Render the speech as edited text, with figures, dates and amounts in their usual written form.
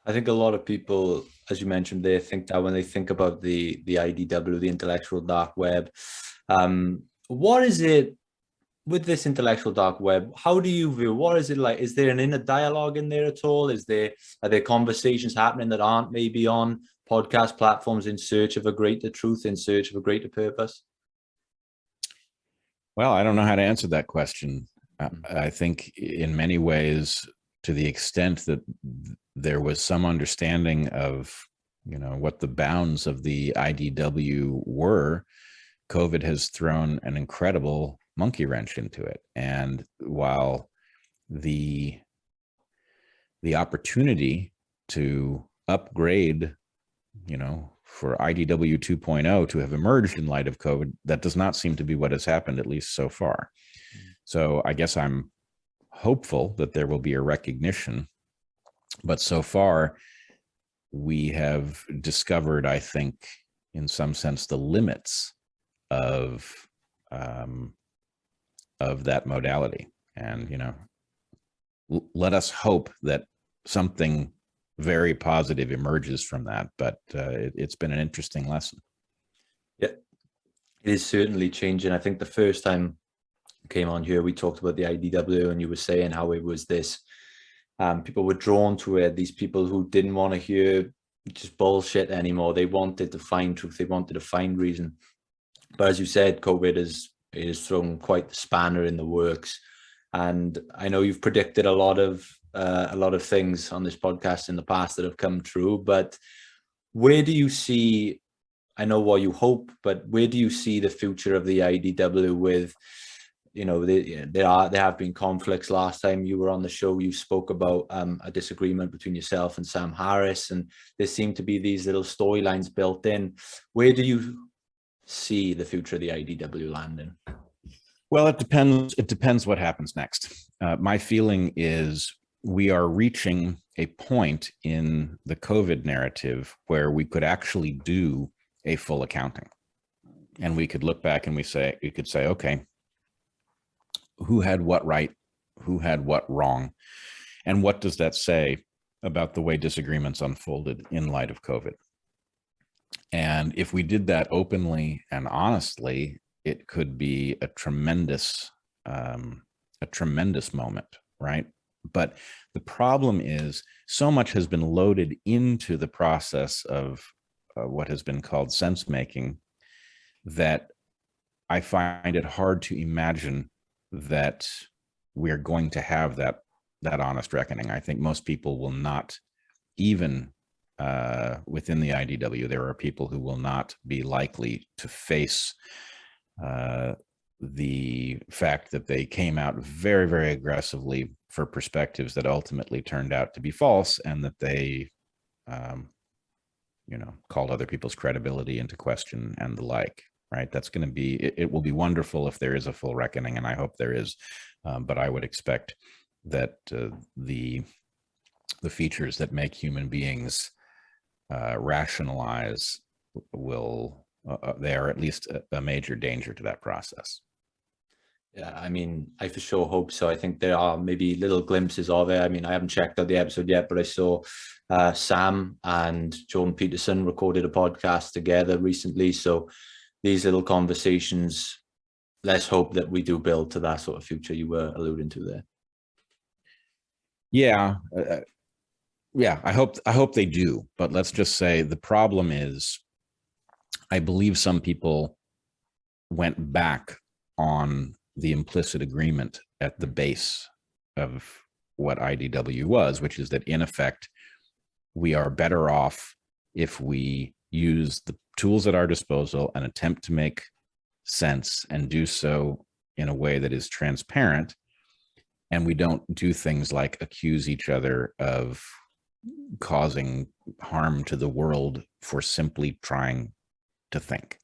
I think a lot of people, as you mentioned, they think that when they think about the IDW, the intellectual dark web, what is it with this intellectual dark web? How do you view? What is it like? Is there an inner dialogue in there at all? Are there conversations happening that aren't maybe on podcast platforms in search of a greater truth, in search of a greater purpose? Well, I don't know how to answer that question. I think in many ways, to the extent that there was some understanding of, what the bounds of the IDW were, COVID has thrown an incredible monkey wrench into it. And while the opportunity to upgrade, for IDW 2.0 to have emerged in light of COVID, that does not seem to be what has happened, at least so far. So I guess I'm hopeful that there will be a recognition, but so far we have discovered, I think, in some sense, the limits of that modality. And, let us hope that something very positive emerges from that, but it's been an interesting lesson. Yeah, it is certainly changing. I think the first time I came on here, we talked about the IDW, and you were saying how it was this, people were drawn to it, these people who didn't want to hear just bullshit anymore. They wanted to find truth, they wanted to find reason. But as you said, COVID has thrown quite the spanner in the works. And I know you've predicted a lot of things on this podcast in the past that have come true, but where do you see, I know what you hope, but where do you see the future of the IDW with, there have been conflicts. Last time you were on the show, you spoke about a disagreement between yourself and Sam Harris, and there seem to be these little storylines built in. Where do you see the future of the IDW landing? Well, it depends. It depends what happens next. My feeling is we are reaching a point in the COVID narrative where we could actually do a full accounting, and we could look back and we could say, okay, who had what right, who had what wrong, and what does that say about the way disagreements unfolded in light of COVID? And if we did that openly and honestly, it could be a tremendous moment, right? But the problem is so much has been loaded into the process of what has been called sense making that I find it hard to imagine that we're going to have that honest reckoning. I think most people will not, even within the IDW, there are people who will not be likely to face the fact that they came out very, very aggressively for perspectives that ultimately turned out to be false, and that they, called other people's credibility into question and the like, right? That's going to be, it will be wonderful if there is a full reckoning, and I hope there is, but I would expect that the features that make human beings rationalize will, they are at least a major danger to that process. Yeah, I mean, I for sure hope so. I think there are maybe little glimpses of it. I mean, I haven't checked out the episode yet, but I saw Sam and Jordan Peterson recorded a podcast together recently. So these little conversations, let's hope that we do build to that sort of future you were alluding to there. Yeah. I hope they do. But let's just say the problem is, I believe some people went back on the implicit agreement at the base of what IDW was, which is that in effect, we are better off if we use the tools at our disposal and attempt to make sense and do so in a way that is transparent. And we don't do things like accuse each other of causing harm to the world for simply trying to think.